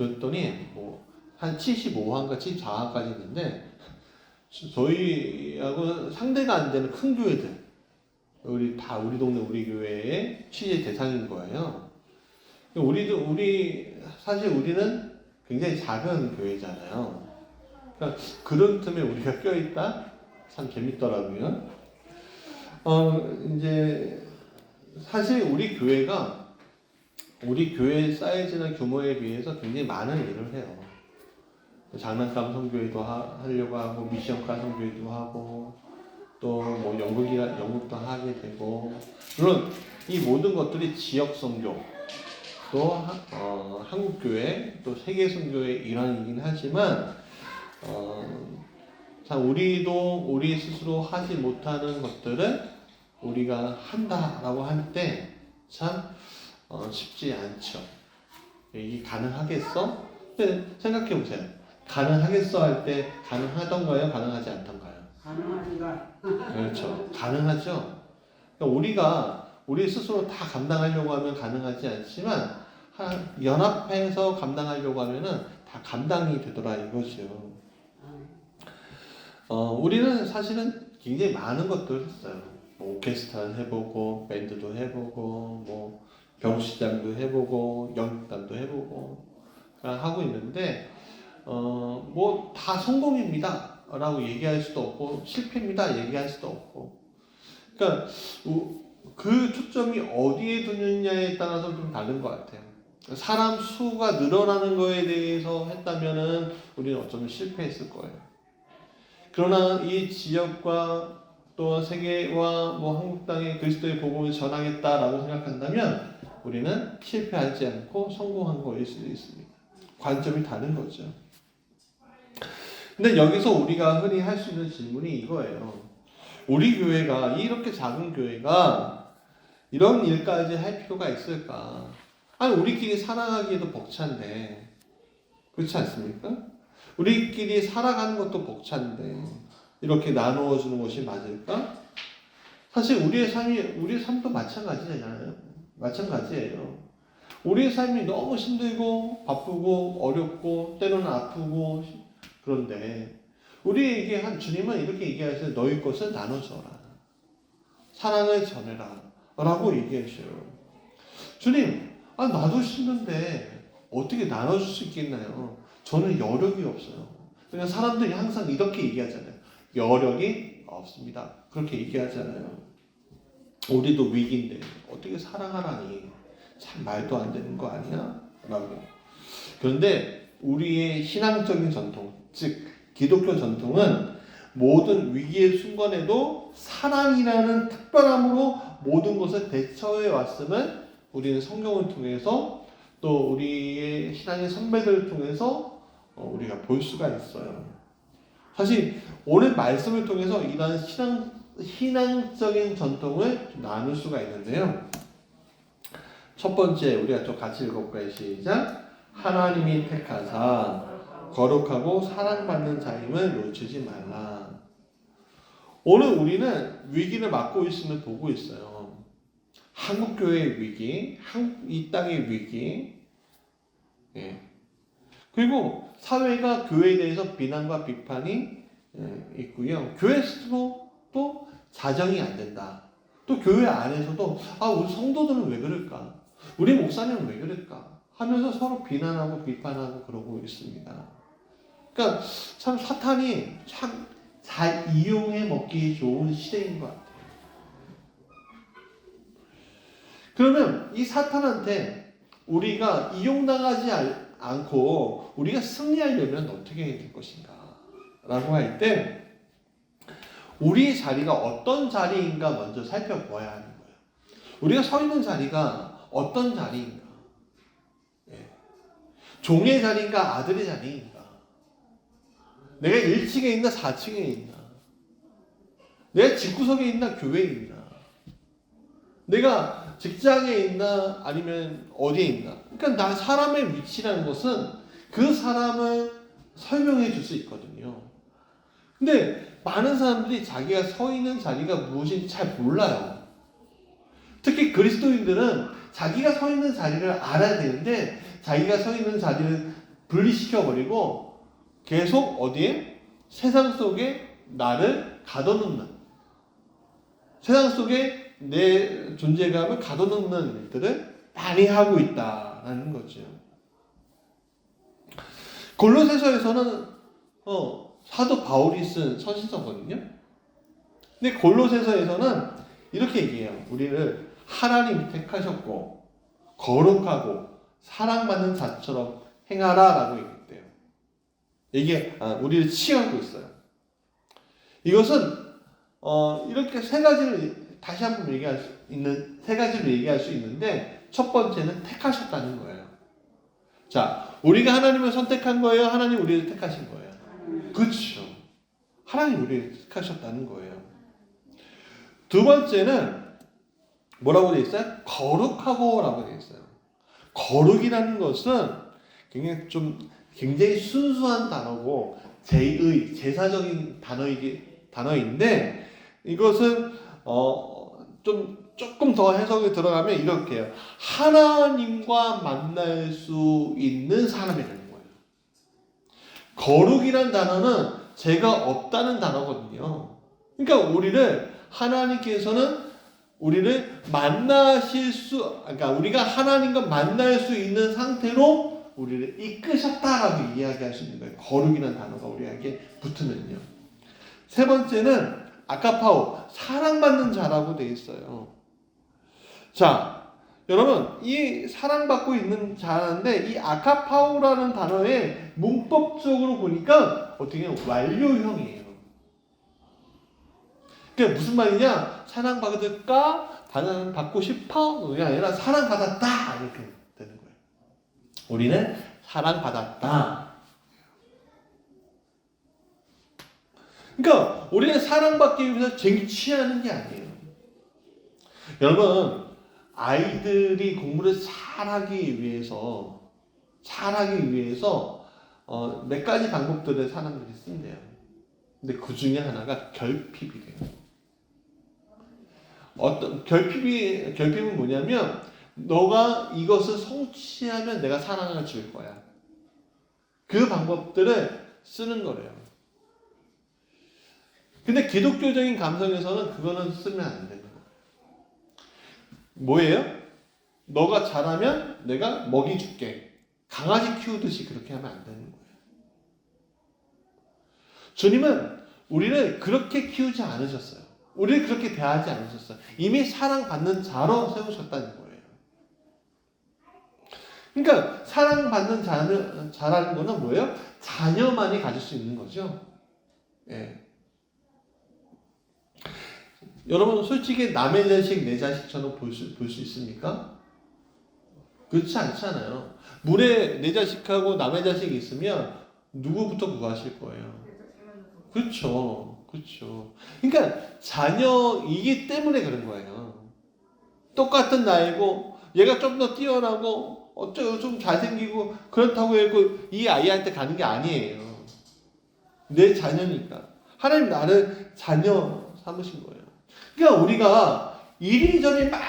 그랬더니 한 75화인가 74화까지 있는데 저희하고 상대가 안 되는 큰 교회들 우리 동네 우리 교회의 취재 대상인 거예요. 사실 우리는 굉장히 작은 교회잖아요. 그러니까 그런 틈에 우리가 껴있다? 참 재밌더라고요. 이제 사실 우리 교회 사이즈나 규모에 비해서 굉장히 많은 일을 해요. 장난감 선교회도 하려고 하고, 미션카 선교회도 하고, 또 연극도 하게 되고, 물론 이 모든 것들이 지역 선교, 또 한국 교회, 또 세계 선교의 일환이긴 하지만, 참 우리 스스로 하지 못하는 것들을 우리가 한다라고 할 때 참 쉽지 않죠. 이게 가능하겠어? 근데 생각해 보세요. 가능하겠어 할 때 가능하던가요? 가능하지 않던가요? 가능하지가. 그렇죠. 가능하죠. 그러니까 우리 스스로 다 감당하려고 하면 가능하지 않지만 연합해서 감당하려고 하면은 다 감당이 되더라 이거죠. 우리는 사실은 굉장히 많은 것들을 했어요. 오케스트라 해보고, 밴드도 해보고, 병시장도 해보고, 연극단도 해보고, 하고 있는데, 다 성공입니다. 라고 얘기할 수도 없고, 실패입니다. 얘기할 수도 없고. 그러니까, 그 초점이 어디에 두느냐에 따라서 좀 다른 것 같아요. 사람 수가 늘어나는 거에 대해서 했다면은, 우리는 어쩌면 실패했을 거예요. 그러나 이 지역과 또 세계와 한국 땅에 그리스도의 복음을 전하겠다라고 생각한다면 우리는 실패하지 않고 성공한 거일 수도 있습니다. 관점이 다른 거죠. 근데 여기서 우리가 흔히 할 수 있는 질문이 이거예요. 우리 교회가 이렇게 작은 교회가 이런 일까지 할 필요가 있을까? 아니 우리끼리 사랑하기에도 벅찬데 그렇지 않습니까? 우리끼리 살아가는 것도 벅찬데 이렇게 나누어 주는 것이 맞을까? 사실 우리의 삶도 마찬가지잖아요. 마찬가지예요. 우리의 삶이 너무 힘들고 바쁘고 어렵고 때로는 아프고 그런데 우리에게 주님은 이렇게 얘기하세요. 너희 것을 나눠줘라. 사랑을 전해라. 라고 얘기하셔요. 주님, 나도 힘든데 어떻게 나눠줄 수 있겠나요? 저는 여력이 없어요. 그냥 사람들이 항상 이렇게 얘기하잖아요. 여력이 없습니다. 그렇게 얘기하잖아요. 우리도 위기인데 어떻게 사랑하라니 참 말도 안 되는 거 아니야? 라고. 그런데 우리의 신앙적인 전통, 즉 기독교 전통은 모든 위기의 순간에도 사랑이라는 특별함으로 모든 것을 대처해 왔음을 우리는 성경을 통해서 또 우리의 신앙의 선배들을 통해서 우리가 볼 수가 있어요. 사실 오늘 말씀을 통해서 이런 신앙적인 전통을 나눌 수가 있는데요. 첫 번째 우리가 좀 같이 읽어볼까요? 시작. 하나님이 택하사 거룩하고 사랑받는 자임을 놓치지 말라. 오늘 우리는 위기를 맞고 있음을 보고 있어요. 한국교회의 위기, 이 땅의 위기, 그리고 사회가 교회에 대해서 비난과 비판이 있고요. 교회 스스로 또 자정이 안 된다. 또 교회 안에서도 우리 성도들은 왜 그럴까? 우리 목사님은 왜 그럴까? 하면서 서로 비난하고 비판하고 그러고 있습니다. 그러니까 참 사탄이 참 잘 이용해 먹기 좋은 시대인 것 같아요. 그러면 이 사탄한테 우리가 이용당하지 않고 우리가 승리하려면 어떻게 해야 될 것인가? 라고 할 때 우리의 자리가 어떤 자리인가 먼저 살펴보아야 하는 거예요. 우리가 서 있는 자리가 어떤 자리인가? 종의 자리인가? 아들의 자리인가? 내가 1층에 있나 4층에 있나? 내가 집구석에 있나 교회에 있나? 내가 직장에 있나 아니면 어디에 있나? 그러니까 사람의 위치라는 것은 그 사람을 설명해 줄 수 있거든요. 근데 많은 사람들이 자기가 서 있는 자리가 무엇인지 잘 몰라요. 특히 그리스도인들은 자기가 서 있는 자리를 알아야 되는데 자기가 서 있는 자리를 분리시켜버리고 계속 어디에? 세상 속에 나를 가둬놓는, 세상 속에 내 존재감을 가둬놓는 일들을 많이 하고 있다라는 거죠. 골로새서에서는 사도 바울이 쓴 서신서거든요. 근데 골로새서에서는 이렇게 얘기해요. 우리를 하나님이 택하셨고 거룩하고 사랑받는 자처럼 행하라라고 얘기해요. 이게 우리를 칭하고 있어요. 이것은 이렇게 세 가지를 다시 한번 얘기할 수 있는, 세 가지로 얘기할 수 있는데, 첫 번째는 택하셨다는 거예요. 자, 우리가 하나님을 선택한 거예요? 하나님 우리를 택하신 거예요? 그렇죠. 하나님 우리를 택하셨다는 거예요. 두 번째는 뭐라고 되어 있어요? 거룩하고라고 되어 있어요. 거룩이라는 것은 굉장히 순수한 단어고 제사적인 단어인데, 이것은 조금 더 해석이 들어가면 이렇게 해요. 하나님과 만날 수 있는 사람이라는 거예요. 거룩이란 단어는 죄가 없다는 단어거든요. 그러니까 하나님께서는 우리를 그러니까 우리가 하나님과 만날 수 있는 상태로 우리를 이끄셨다라고 이야기할 수 있는 거예요. 거룩이라는 단어가 우리에게 붙으면요. 세 번째는 아가파오, 사랑받는 자라고 되어 있어요. 자, 여러분, 이 사랑받고 있는 자인데, 이 아가파오라는 단어의 문법적으로 보니까 어떻게 완료형이에요. 그게 무슨 말이냐? 사랑받을까? 받고 싶어? 그게 아니라 사랑받았다! 이렇게 되는 거예요. 우리는 사랑받았다. 그러니까 우리는 사랑받기 위해서 쟁취하는 게 아니에요. 여러분, 아이들이 공부를 잘하기 위해서 몇 가지 방법들을 사람들이 쓴대요. 근데 그 중에 하나가 결핍이래요. 결핍은 뭐냐면, 너가 이것을 성취하면 내가 사랑을 줄 거야. 그 방법들을 쓰는 거래요. 근데 기독교적인 감성에서는 그거는 쓰면 안 되는 거예요. 뭐예요? 너가 잘하면 내가 먹이 줄게. 강아지 키우듯이 그렇게 하면 안 되는 거예요. 주님은 우리를 그렇게 키우지 않으셨어요. 우리를 그렇게 대하지 않으셨어요. 이미 사랑받는 자로 세우셨다는 거예요. 그러니까 사랑받는 자라는 거는 뭐예요? 자녀만이 가질 수 있는 거죠. 예. 여러분, 솔직히 남의 자식, 내 자식처럼 볼 수 있습니까? 그렇지 않잖아요. 물에 내 자식하고 남의 자식이 있으면 누구부터 구하실 거예요? 그렇죠. 그렇죠. 그러니까 자녀이기 때문에 그런 거예요. 똑같은 나이고 얘가 좀 더 뛰어나고 어쩌고 좀 잘생기고 그렇다고 해서 이 아이한테 가는 게 아니에요. 내 자녀니까. 하나님 나를 자녀 삼으신 거예요. 그러니까 우리가 이리저리 막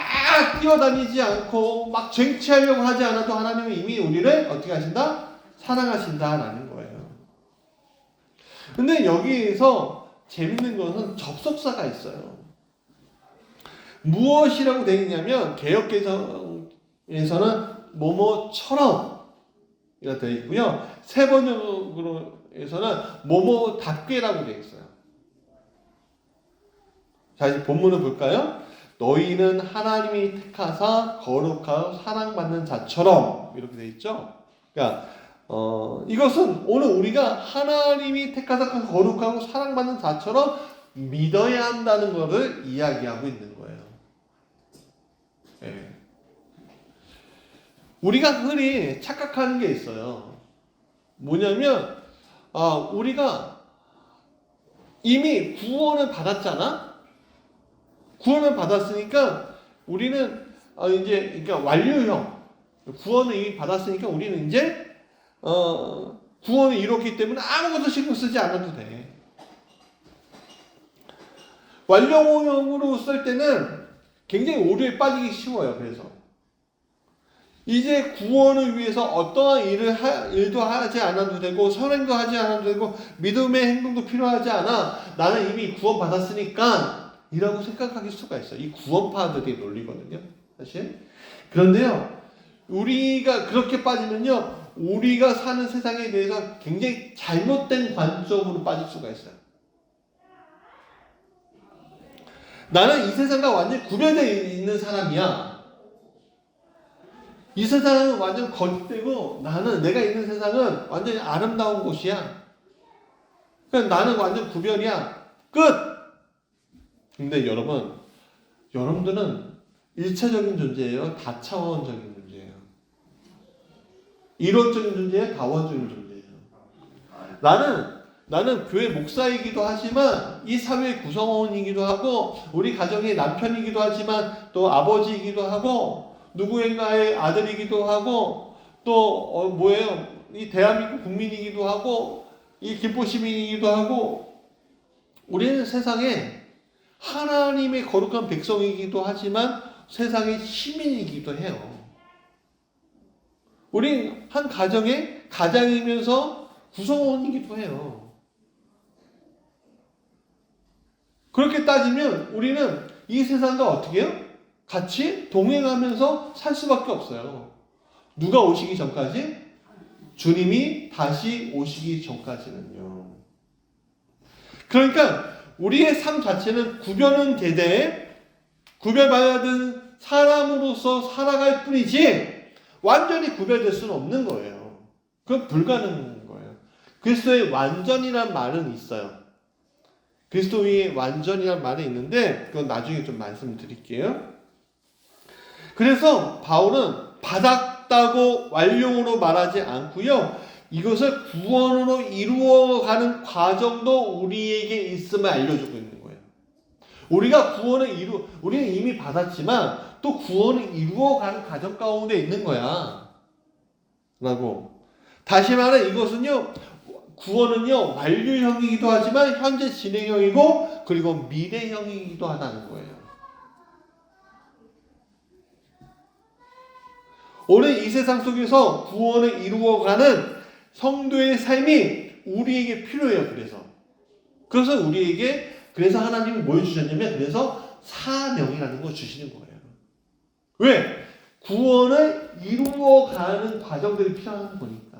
뛰어다니지 않고 막 쟁취하려고 하지 않아도 하나님은 이미 우리를 어떻게 하신다? 사랑하신다라는 거예요. 근데 여기에서 재밌는 것은 접속사가 있어요. 무엇이라고 되어 있냐면 개역개정에서는 뭐뭐처럼 이렇게 되어 있고요. 세 번역으로에서는 뭐뭐답게라고 되어 있어요. 자, 이제 본문을 볼까요? 너희는 하나님이 택하사 거룩하고 사랑받는 자처럼 이렇게 되어 있죠. 그러니까 이것은 오늘 우리가 하나님이 택하사 거룩하고 사랑받는 자처럼 믿어야 한다는 것을 이야기하고 있는 거예요. 예. 우리가 흔히 착각하는 게 있어요. 뭐냐면 우리가 이미 구원을 받았잖아. 구원을 받았으니까 우리는 이제 그러니까 완료형 구원을 이미 받았으니까 우리는 이제 구원을 이뤘기 때문에 아무것도 신경 쓰지 않아도 돼. 완료형으로 쓸 때는 굉장히 오류에 빠지기 쉬워요. 그래서 이제 구원을 위해서 어떠한 일도 하지 않아도 되고 선행도 하지 않아도 되고 믿음의 행동도 필요하지 않아. 나는 이미 구원 받았으니까 이라고 생각할 수가 있어요. 이 구원파들의 논리거든요. 사실. 그런데요. 우리가 그렇게 빠지면요. 우리가 사는 세상에 대해서 굉장히 잘못된 관점으로 빠질 수가 있어요. 나는 이 세상과 완전히 구별되어 있는 사람이야. 이 세상은 완전 거짓되고 내가 있는 세상은 완전히 아름다운 곳이야. 그러니까 나는 완전 구별이야. 끝! 근데 여러분들은 일차적인 존재예요? 다차원적인 존재예요? 이론적인 존재예요? 다원적인 존재예요? 나는 교회 목사이기도 하지만 이 사회의 구성원이기도 하고 우리 가정의 남편이기도 하지만 또 아버지이기도 하고 누구인가의 아들이기도 하고 또 이 대한민국 국민이기도 하고 이 김포 시민이기도 하고 우리는 세상에 하나님의 거룩한 백성이기도 하지만 세상의 시민이기도 해요. 우린 한 가정의 가장이면서 구성원이기도 해요. 그렇게 따지면 우리는 이 세상과 어떻게 해요? 같이 동행하면서 살 수밖에 없어요. 누가 오시기 전까지? 주님이 다시 오시기 전까지는요. 그러니까 우리의 삶 자체는 구별은 되되 구별받은 사람으로서 살아갈 뿐이지 완전히 구별될 수는 없는 거예요. 그건 불가능한 거예요. 그리스도의 완전이란 말은 있어요. 그리스도의 완전이란 말이 있는데 그건 나중에 좀 말씀드릴게요. 그래서 바울은 받았다고 완료로 말하지 않고요. 이것을 구원으로 이루어가는 과정도 우리에게 있음을 알려주고 있는 거예요. 우리는 이미 받았지만 또 구원을 이루어가는 과정 가운데 있는 거야. 라고. 다시 말해 이것은요. 구원은요. 완료형이기도 하지만 현재 진행형이고 그리고 미래형이기도 하다는 거예요. 오늘 이 세상 속에서 구원을 이루어가는 성도의 삶이 우리에게 필요해요. 그래서 하나님이 뭘 주셨냐면 그래서 사명이라는 걸 주시는 거예요. 왜? 구원을 이루어가는 과정들이 필요한 거니까.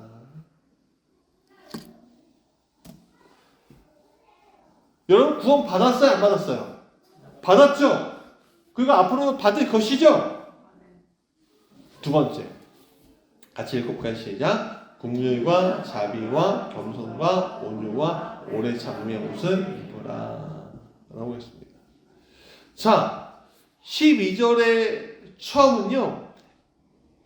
여러분 구원 받았어요? 안 받았어요? 받았죠? 그리고 앞으로 받을 것이죠? 두 번째, 같이 읽어볼까요? 시작. 긍휼과 자비와 겸손과 온유와 오래 참음의 옷을 입으라 라고 했습니다. 자, 12절의 처음은요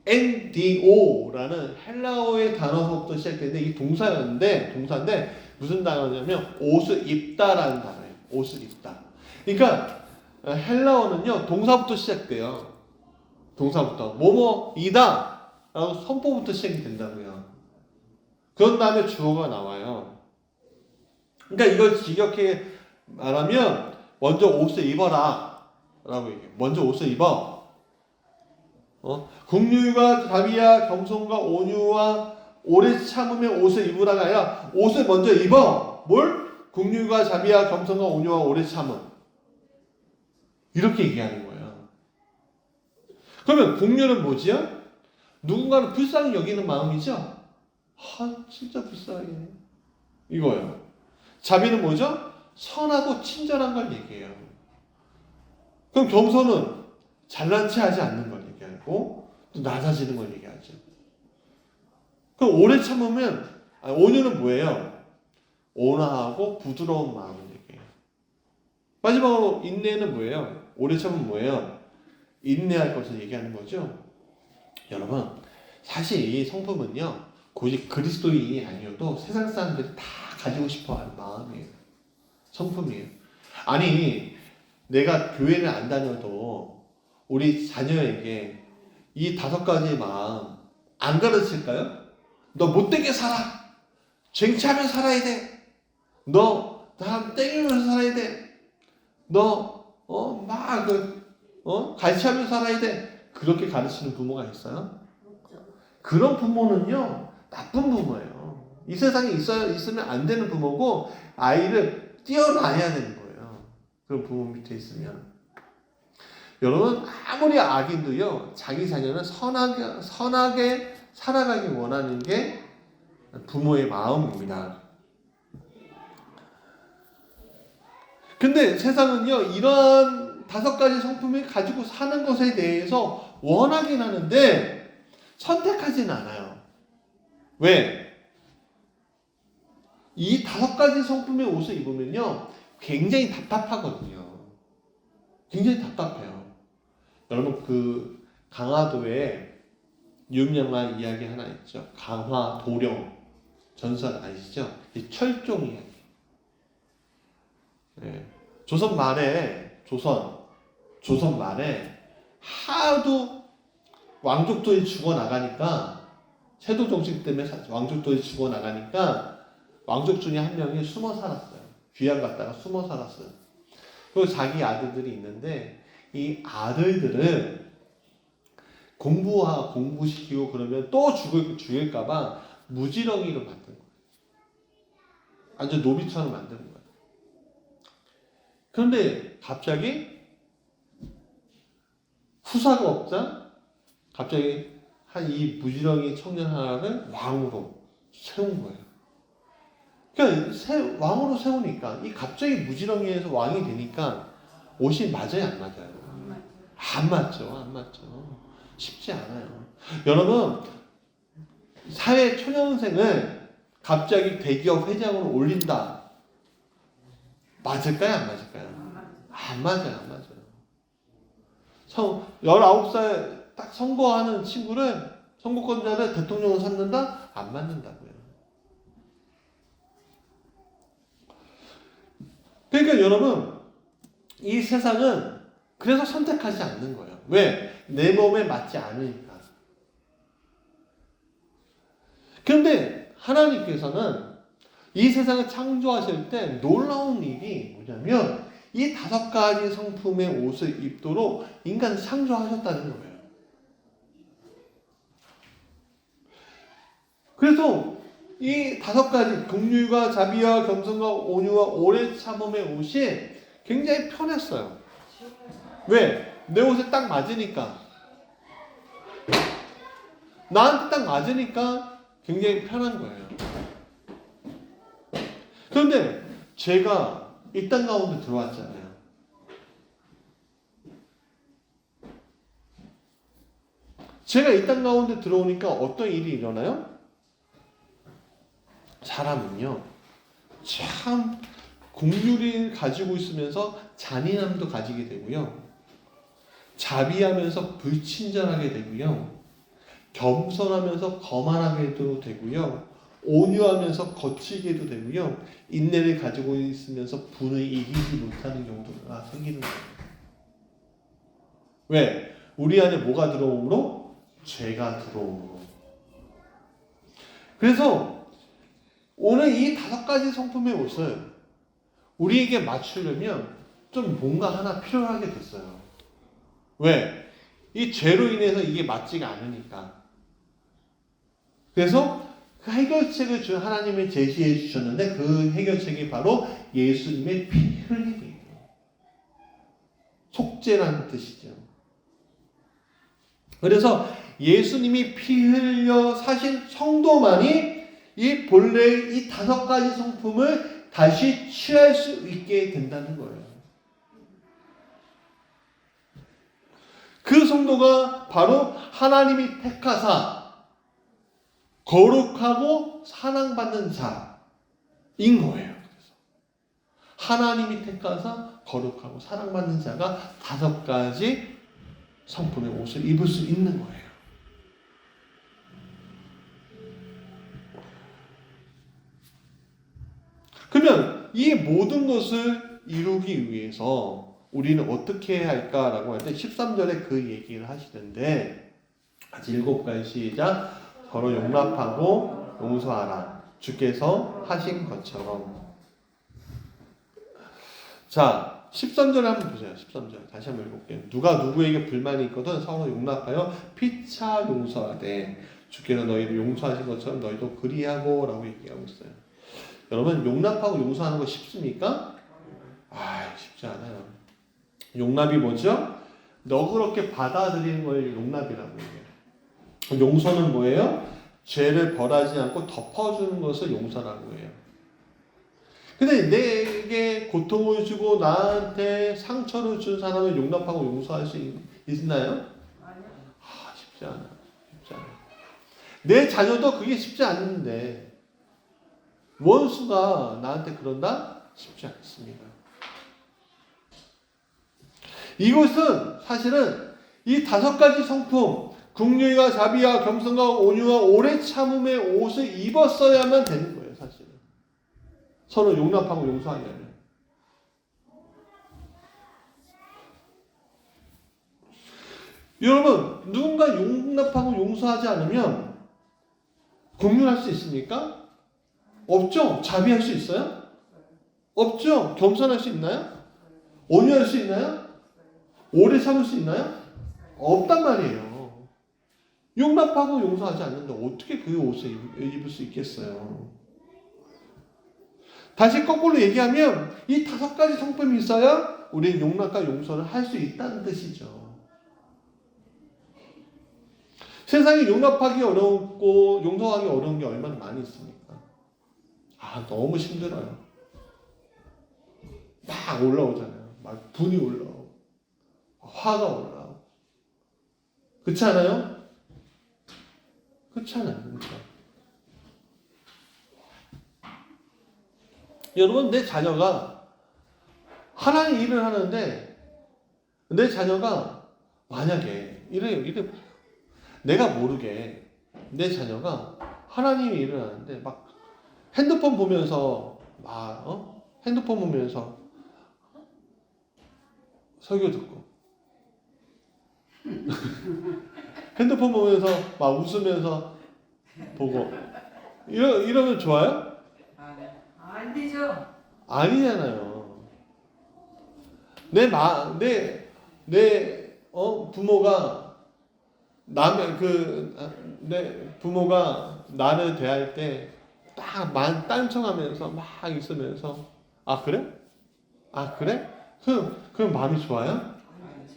NDO라는 헬라어의 단어부터 시작되는데 이 동사인데 무슨 단어냐면 옷을 입다라는 단어예요. 옷을 입다. 그러니까 헬라어는요 동사부터 시작돼요. 동사부터 뭐뭐이다 라고 선포부터 시작이 된다고요. 그런 다음에 주어가 나와요. 그러니까 이걸 직역해 말하면 먼저 옷을 입어라 라고 얘기해요. 먼저 옷을 입어. 긍휼과 자비와 겸손과 온유와 오래 참으면 옷을 입으라가 아니라 옷을 먼저 입어. 뭘? 긍휼과 자비와 겸손과 온유와 오래 참음. 이렇게 얘기하는 거예요. 그러면 긍휼은 뭐지요? 누군가를 불쌍히 여기는 마음이죠? 진짜 불쌍해. 이거예요. 자비는 뭐죠? 선하고 친절한 걸 얘기해요. 그럼 겸손은 잘난 체 하지 않는 걸 얘기하고 또 낮아지는 걸 얘기하죠. 그럼 오래 참으면 온유는 뭐예요? 온화하고 부드러운 마음을 얘기해요. 마지막으로 인내는 뭐예요? 오래 참으면 뭐예요? 인내할 것을 얘기하는 거죠. 여러분 사실 이 성품은요 고집 그리스도인이 아니어도 세상 사람들이 다 가지고 싶어하는 마음이에요. 성품이에요. 아니 내가 교회를 안 다녀도 우리 자녀에게 이 5가지 마음 안 가르칠까요? 너 못되게 살아. 쟁취하며 살아야 돼. 너 사람 땡기면서 살아야 돼. 너 갈취하며 살아야 돼. 그렇게 가르치는 부모가 있어요? 그런 부모는요, 나쁜 부모예요. 이 세상에 있으면 안 되는 부모고, 아이를 띄어놔야 되는 거예요. 그런 부모 밑에 있으면. 여러분, 아무리 악인도요, 자기 자녀는 선하게 살아가기 원하는 게 부모의 마음입니다. 근데 세상은요, 이런 5가지 성품을 가지고 사는 것에 대해서 원하긴 하는데 선택하진 않아요. 왜? 이 5가지 성품의 옷을 입으면요, 굉장히 답답하거든요. 굉장히 답답해요. 여러분, 그 강화도에 유명한 이야기 하나 있죠. 강화도령 전설 아시죠? 이 철종 이야기. 네. 조선 말에 하도 왕족들이 죽어나가니까, 세도 정책 때문에 왕족들이 죽어나가니까 왕족 중에 한 명이 숨어 살았어요. 귀양 갔다가 숨어 살았어요. 그리고 자기 아들들이 있는데, 이 아들들은 공부시키고 그러면 또 죽일까봐 무지렁이로 만든 거예요. 완전 노비처럼 만드는 거예요. 그런데 갑자기 후사가 없자 갑자기 한 이 무지렁이 청년 하나를 왕으로 세운 거예요. 그러니까 왕으로 세우니까 이 갑자기 무지렁이에서 왕이 되니까 옷이 맞아요, 안 맞아요? 안 맞죠. 쉽지 않아요. 여러분, 사회 초년생을 갑자기 대기업 회장으로 올린다. 맞을까요, 안 맞을까요? 안 맞아요. 19살 딱 선거하는 선거권자를 대통령을 삼는다? 안 맞는다고요. 그러니까 여러분, 이 세상은 그래서 선택하지 않는 거예요. 왜? 내 몸에 맞지 않으니까. 그런데 하나님께서는 이 세상을 창조하실 때 놀라운 일이 뭐냐면, 이 5가지 성품의 옷을 입도록 인간을 창조하셨다는 거예요. 그래서 이 5가지 긍휼과 자비와 겸손과 온유와 오래 참음의 옷이 굉장히 편했어요. 왜? 내 옷에 딱 맞으니까. 나한테 딱 맞으니까 굉장히 편한 거예요. 그런데 제가 이 땅 가운데 들어왔잖아요. 제가 이 땅 가운데 들어오니까 어떤 일이 일어나요? 사람은요, 참 긍휼을 가지고 있으면서 잔인함도 가지게 되고요, 자비하면서 불친절하게 되고요, 겸손하면서 거만하게도 되고요, 온유하면서 거칠게도 되고요, 인내를 가지고 있으면서 분을 이기지 못하는 경우가 생기는 거예요. 왜? 우리 안에 뭐가 들어오므로? 죄가 들어오므로. 그래서 오늘 이 5가지 성품의 옷을 우리에게 맞추려면 좀 뭔가 하나 필요하게 됐어요. 왜? 이 죄로 인해서 이게 맞지가 않으니까. 그래서 그 해결책을 하나님이 제시해 주셨는데, 그 해결책이 바로 예수님의 피 흘림이에요. 속죄라는 뜻이죠. 그래서 예수님이 피 흘려 사신 성도만이 이 본래의 이 5가지 성품을 다시 취할 수 있게 된다는 거예요. 그 성도가 바로 하나님이 택하사 거룩하고 사랑받는 자인 거예요. 그래서 하나님이 택하사 거룩하고 사랑받는 자가 5가지 성품의 옷을 입을 수 있는 거예요. 그러면 이 모든 것을 이루기 위해서 우리는 어떻게 해야 할까라고 할 때 13절에 그 얘기를 하시는데, 같이 7가지 시작. 서로 용납하고 용서하라. 주께서 하신 것처럼. 자, 13절에 한번 보세요. 13절 다시 한번 읽어볼게요. 누가 누구에게 불만이 있거든 서로 용납하여 피차 용서하되 주께서 너희를 용서하신 것처럼 너희도 그리하고 라고 얘기하고 있어요. 여러분 용납하고 용서하는 거 쉽습니까? 쉽지 않아요. 용납이 뭐죠? 너그럽게 받아들이는 걸 용납이라고 해요. 용서는 뭐예요? 죄를 벌하지 않고 덮어주는 것을 용서라고 해요. 근데 내게 고통을 주고 나한테 상처를 준 사람을 용납하고 용서할 수 있나요? 아니요. 쉽지 않아요. 쉽지 않아요. 내 자녀도 그게 쉽지 않은데 원수가 나한테 그런다? 쉽지 않습니다. 이것은 사실은 이 5가지 성품, 긍휼과 자비와 겸손과 온유와 오래 참음의 옷을 입었어야만 되는 거예요, 사실은. 서로 용납하고 용서하려면. 여러분, 누군가 용납하고 용서하지 않으면 긍휼할 수 있습니까? 없죠? 자비할 수 있어요? 없죠? 겸손할 수 있나요? 온유할 수 있나요? 오래 참을 수 있나요? 없단 말이에요. 용납하고 용서하지 않는데 어떻게 그 옷을 입을 수 있겠어요? 다시 거꾸로 얘기하면 이 5가지 성품이 있어야 우리는 용납과 용서를 할 수 있다는 뜻이죠. 세상에 용납하기 어렵고 용서하기 어려운 게 얼마나 많이 있습니까? 너무 힘들어요. 막 올라오잖아요. 막 분이 올라오고 화가 올라오고 그렇지 않아요? 그렇지 않아요. 그러니까. 여러분 내 자녀가 하나님 일을 하는데 내 자녀가 만약에 이래 내가 모르게 내 자녀가 하나님이 일을 하는데 막 핸드폰 보면서 핸드폰 보면서 설교 듣고 핸드폰 보면서 막 웃으면서 보고 이러면 좋아요? 안 되죠. 아니잖아요. 부모가 내 부모가 나를 대할 때 딱 딴청하면서 막 있으면서 그래? 그래? 그럼 마음이 좋아요? 아니죠.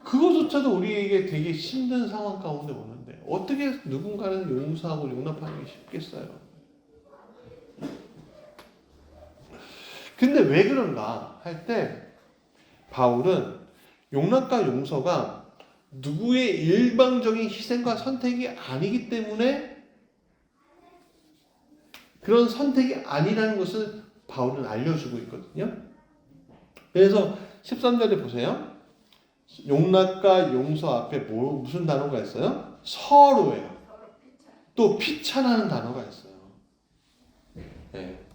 그거조차도 우리에게 되게 힘든 상황 가운데 오는데 어떻게 누군가는 용서하고 용납하는 게 쉽겠어요? 근데 왜 그런가 할 때 바울은 용납과 용서가 누구의 일방적인 희생과 선택이 아니기 때문에 그런 선택이 아니라는 것을 바울은 알려주고 있거든요. 그래서 13절에 보세요. 용납과 용서 앞에 무슨 단어가 있어요? 서로예요. 또 피차라는 단어가 있어요. 네.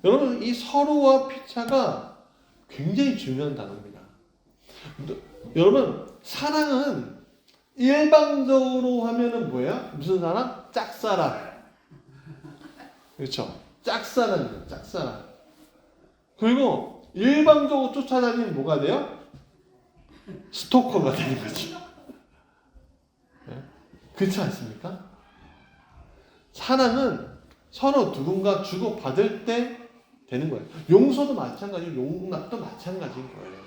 여러분 이 서로와 피차가 굉장히 중요한 단어입니다. 여러분 사랑은 일방적으로 하면은 뭐예요? 무슨 사랑? 짝사랑. 그렇죠? 짝사랑이에요. 짝사랑. 그리고 일방적으로 쫓아다니면 뭐가 돼요? 스토커가 되는 거죠. 네? 그렇지 않습니까? 사랑은 서로 누군가 주고받을 때 되는 거예요. 용서도 마찬가지고 용납도 마찬가지인 거예요.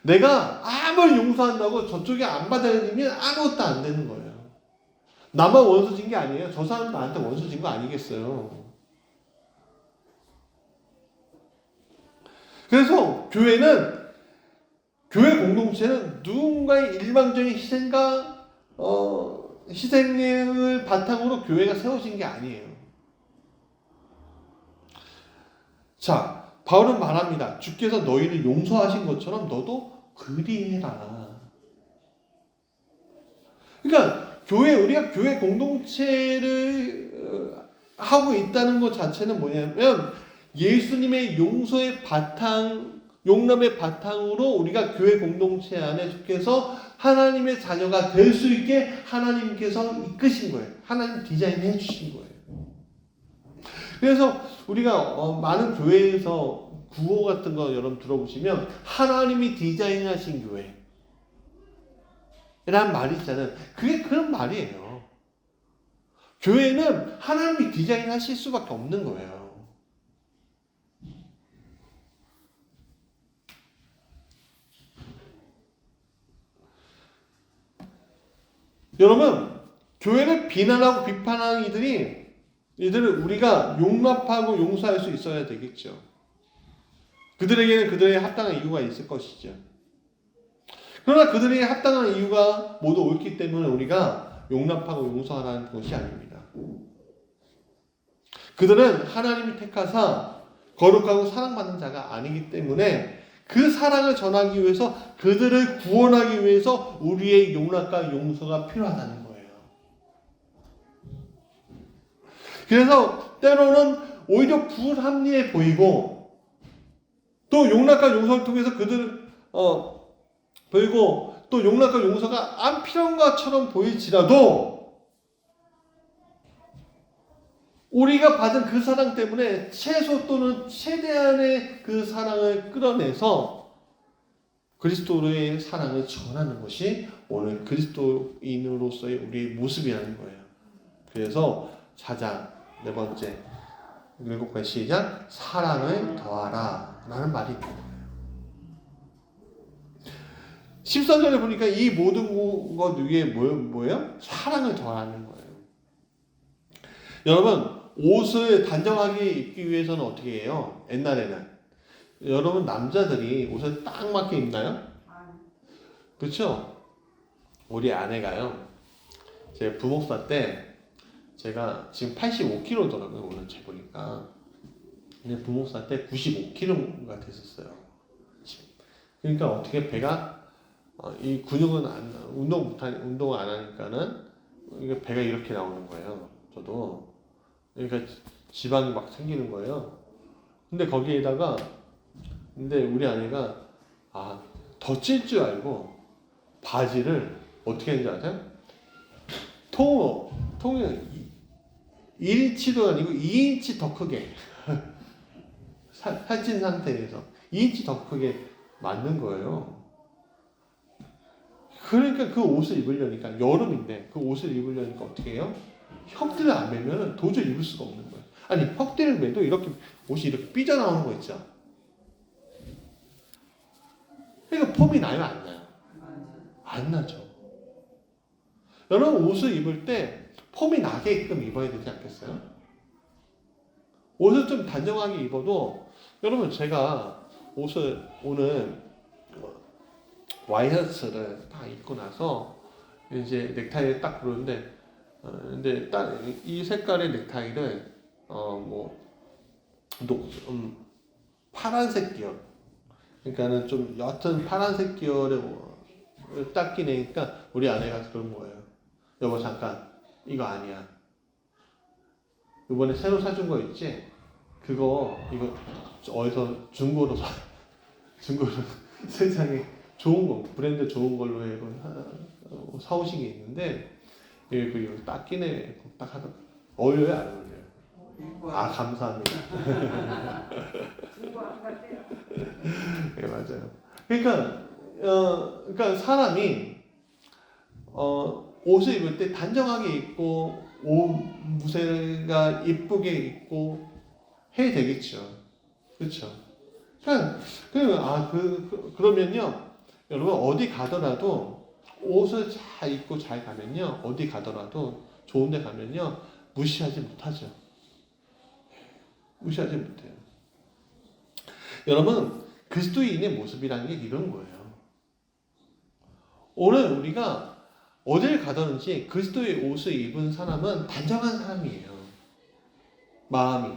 내가 아무리 용서한다고 저쪽이 안 받아들이면 아무것도 안 되는 거예요. 나만 원수진 게 아니에요. 저 사람 나한테 원수진 거 아니겠어요. 그래서 교회 공동체는 누군가의 일방적인 희생을 바탕으로 교회가 세워진 게 아니에요. 자, 바울은 말합니다. 주께서 너희를 용서하신 것처럼 너도 그리해라. 그러니까 우리가 교회 공동체를 하고 있다는 것 자체는 뭐냐면 예수님의 용서의 용납의 바탕으로 우리가 교회 공동체 안에 속해서 하나님의 자녀가 될 수 있게 하나님께서 이끄신 거예요. 하나님 디자인해 주신 거예요. 그래서 우리가 많은 교회에서 구호 같은 거 여러분 들어보시면 하나님이 디자인하신 교회. 라는 말이 있잖아요. 그게 그런 말이에요. 교회는 하나님이 디자인하실 수밖에 없는 거예요. 여러분, 교회를 비난하고 비판하는 이들을 우리가 용납하고 용서할 수 있어야 되겠죠. 그들에게는 그들의 합당한 이유가 있을 것이죠. 그러나 그들에게 합당한 이유가 모두 옳기 때문에 우리가 용납하고 용서하라는 것이 아닙니다. 그들은 하나님이 택하사 거룩하고 사랑받는 자가 아니기 때문에 그 사랑을 전하기 위해서 그들을 구원하기 위해서 우리의 용납과 용서가 필요하다는 거예요. 그래서 때로는 오히려 불합리해 보이고 또 용납과 용서를 통해서 그들을 보이고 또 용납과 용서가 안 필요한 것처럼 보일지라도 우리가 받은 그 사랑 때문에 최소 또는 최대한의 그 사랑을 끌어내서 그리스도의 사랑을 전하는 것이 오늘 그리스도인으로서의 우리의 모습이라는 거예요. 그래서 4장 4번째 7번 시작 사랑을 더하라 라는 말이 있는 거예요. 13절에 보니까 이 모든 것 위에 뭐예요? 사랑을 더하는 거예요. 여러분 옷을 단정하게 입기 위해서는 어떻게 해요? 옛날에는 여러분 남자들이 옷을 딱 맞게 입나요? 그렇죠? 우리 아내가요. 제 부목사 때 제가 지금 85kg더라고요. 오늘 재보니까. 근데 부목사 때 95kg가 됐었어요. 그러니까 어떻게 배가 이 근육은 운동을 안 하니까는 이게 배가 이렇게 나오는 거예요. 저도. 그러니까 지방이 막 생기는 거예요. 근데 거기에다가 근데 우리 아내가 더 찔 줄 알고 바지를 어떻게 했는지 아세요? 통을 1인치도 아니고 2인치 더 크게 살찐 상태에서 2인치 더 크게 만든 거예요. 그러니까 그 옷을 입으려니까 여름인데 그 옷을 입으려니까 어떻게 해요? 혁대를 안 매면 도저히 입을 수가 없는 거예요. 아니 혁대를 매도 이렇게 옷이 이렇게 삐져나오는 거 있죠. 그러니까 폼이 나요 안 나요? 안 나죠. 여러분 옷을 입을 때 폼이 나게끔 입어야 되지 않겠어요? 옷을 좀 단정하게 입어도 여러분 제가 옷을 오늘 와이셔츠를 딱 입고 나서 이제 넥타이를 딱 부르는데 근데 딱 이 색깔의 넥타이를 파란색 계열 그러니까는 좀 옅은 파란색 계열의 딱 끼니까 우리 아내가 그런 거예요. 여보 잠깐 이거 아니야. 이번에 새로 사준 거 있지? 이거 어디서 중고로 세상에 좋은 거 브랜드 좋은 걸로 해 사오신 게 있는데 이거 딱 끼네 딱 하다 어울려요 안 어울려요? 감사합니다. 네 맞아요. 그러니까 사람이 옷을 입을 때 단정하게 입고 옷 무쇠가 이쁘게 입고 해야 되겠죠. 그렇죠. 그러면요 여러분 어디 가더라도 옷을 잘 입고 잘 가면요 어디 가더라도 좋은데 가면요 무시하지 못하죠. 무시하지 못해요. 여러분 그리스도인의 모습이라는 게 이런 거예요. 오늘 우리가 어딜 가든지 그리스도의 옷을 입은 사람은 단정한 사람이에요. 마음이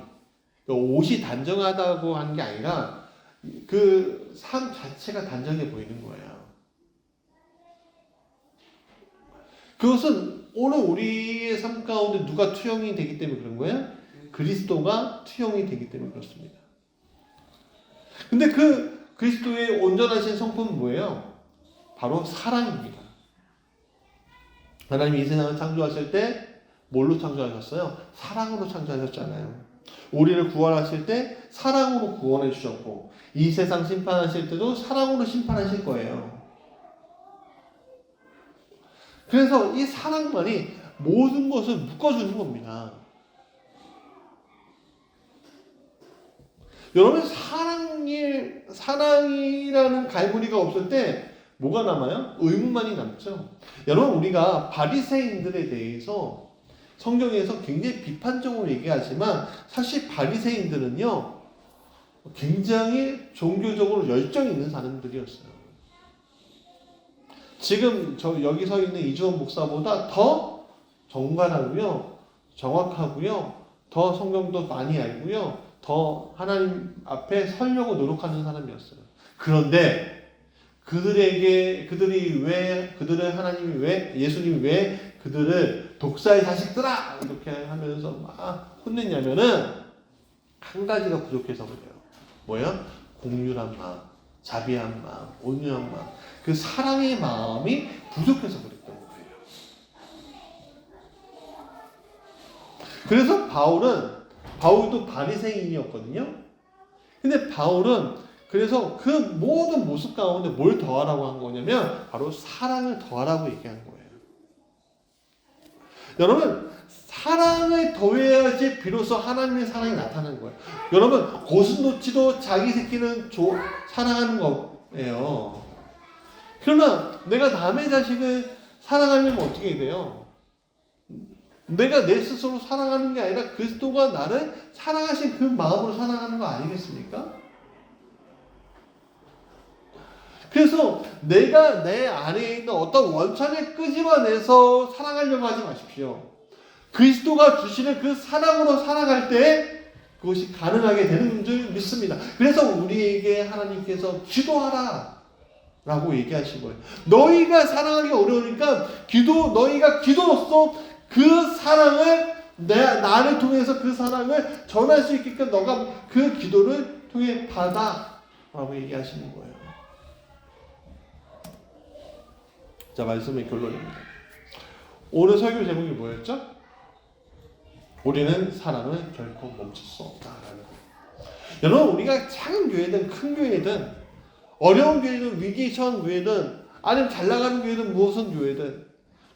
옷이 단정하다고 하는 게 아니라 그 삶 자체가 단정해 보이는 거예요. 그것은 오늘 우리의 삶 가운데 누가 투영이 되기 때문에 그런 거예요? 그리스도가 투영이 되기 때문에 그렇습니다. 근데 그 그리스도의 온전하신 성품은 뭐예요? 바로 사랑입니다. 하나님이 이 세상을 창조하실 때 뭘로 창조하셨어요? 사랑으로 창조하셨잖아요. 우리를 구원하실 때 사랑으로 구원해 주셨고 이 세상 심판하실 때도 사랑으로 심판하실 거예요. 그래서 이 사랑만이 모든 것을 묶어주는 겁니다. 여러분, 사랑이라는 갈무리가 없을 때 뭐가 남아요? 의문만이 남죠. 여러분, 우리가 바리새인들에 대해서 성경에서 굉장히 비판적으로 얘기하지만 사실 바리새인들은요 굉장히 종교적으로 열정이 있는 사람들이었어요. 지금 여기 서 있는 이주원 목사보다 더 정갈하고요, 정확하고요, 더 성경도 많이 알고요, 더 하나님 앞에 서려고 노력하는 사람이었어요. 그런데 예수님이 왜 그들을 독사의 자식들아 이렇게 하면서 막 혼냈냐면은 한 가지가 부족해서 그래요. 뭐야? 공률한 마음, 자비한 마음, 온유한 마음, 그 사랑의 마음이 부족해서 그랬던 거예요. 그래서 바울도 바리새인이었거든요. 근데 바울은 그래서 그 모든 모습 가운데 뭘 더하라고 한 거냐면 바로 사랑을 더하라고 얘기한 거예요. 여러분, 사랑을 더해야지 비로소 하나님의 사랑이 나타나는 거예요. 여러분, 고슴도치도 자기 새끼는 사랑하는 거예요. 그러나 내가 남의 자식을 사랑하려면 어떻게 돼요? 내가 내 스스로 사랑하는 게 아니라 그리스도가 나를 사랑하신 그 마음으로 사랑하는 거 아니겠습니까? 그래서 내가 내 안에 있는 어떤 원천을 끄집어내서 사랑하려고 하지 마십시오. 그리스도가 주시는 그 사랑으로 살아갈 때 그것이 가능하게 되는 줄 믿습니다. 그래서 우리에게 하나님께서 기도하라 라고 얘기하신 거예요. 너희가 사랑하기 어려우니까 너희가 기도로서 그 사랑을 나를 통해서 그 사랑을 전할 수 있게끔 너가 그 기도를 통해 받아 라고 얘기하시는 거예요. 자, 말씀의 결론입니다. 오늘 설교 제목이 뭐였죠? 우리는 사랑을 결코 멈출 수 없다라는 거예요. 여러분, 우리가 작은 교회든 큰 교회든 어려운 교회든 위기에 처한 교회든 아니면 잘 나가는 교회든 무슨 교회든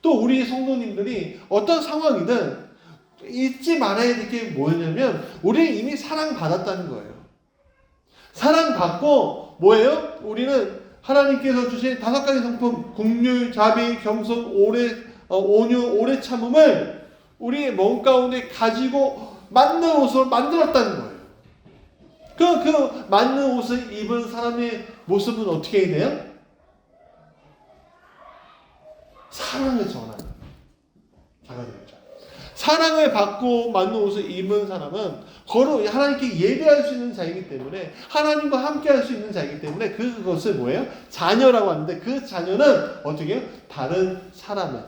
또 우리 성도님들이 어떤 상황이든 잊지 말아야 될 게 뭐냐면 우리는 이미 사랑받았다는 거예요. 사랑받고 뭐예요? 우리는 하나님께서 주신 5가지 성품, 긍휼, 자비, 겸손, 온유, 오래 참음을 우리의 몸 가운데 가지고 맞는 옷으로 만들었다는 거예요. 그 맞는 옷을 입은 사람의 모습은 어떻게 해야 돼요? 사랑을 전하는 자가 되죠. 사랑을 받고 맞는 옷을 입은 사람은 거로 하나님께 예배할 수 있는 자이기 때문에 하나님과 함께 할 수 있는 자이기 때문에 그것을 뭐예요? 자녀라고 하는데 그 자녀는 어떻게 해요? 다른 사람은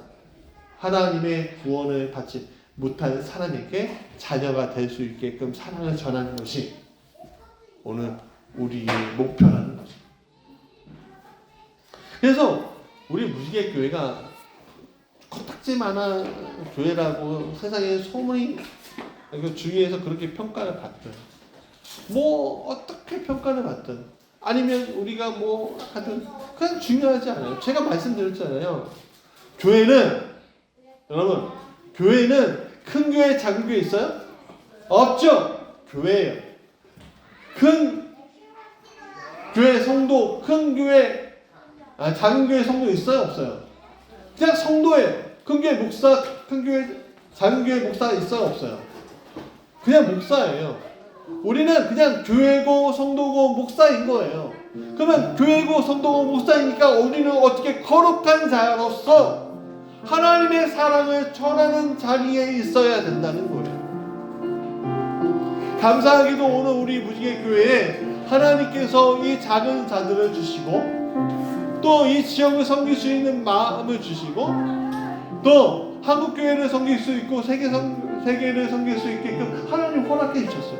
하나님의 구원을 받지 못한 사람에게 자녀가 될 수 있게끔 사랑을 전하는 것이 오늘 우리의 목표라는 거죠. 그래서 우리 무지개 교회가 코딱지만한 교회라고 세상에 소문이 주위에서 그렇게 평가를 받든 뭐 어떻게 평가를 받든 아니면 우리가 뭐 하든 그건 중요하지 않아요. 제가 말씀드렸잖아요. 여러분 교회는 큰 교회 작은 교회 있어요? 없죠. 교회예요. 큰 교회 성도 큰 교회 작은 교회 성도 있어요? 없어요? 그냥 성도예요. 큰 교회 목사 큰 교회 작은 교회 목사 있어요? 없어요? 그냥 목사예요. 우리는 그냥 교회고 성도고 목사인 거예요. 그러면 교회고 성도고 목사이니까 우리는 어떻게 거룩한 자로서 하나님의 사랑을 전하는 자리에 있어야 된다는 거예요. 감사하게도 오늘 우리 무지개 교회에 하나님께서 이 작은 자들을 주시고 또 이 지역을 섬길 수 있는 마음을 주시고 또 한국 교회를 섬길 수 있고 세계를 섬길 수 있게끔 하나님 허락해 주셨어요.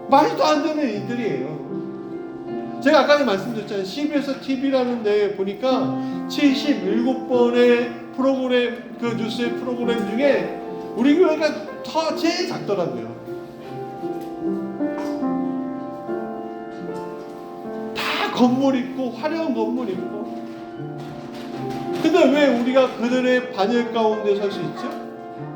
말도 안 되는 일들이에요. 제가 아까 말씀드렸잖아요. CBS TV라는 데 보니까 77번의 프로그램, 그 뉴스의 프로그램 중에 우리 교회가 제일 작더라고요. 다 건물 있고 화려한 건물 있고 근데 왜 우리가 그들의 반열 가운데 설 수 있죠?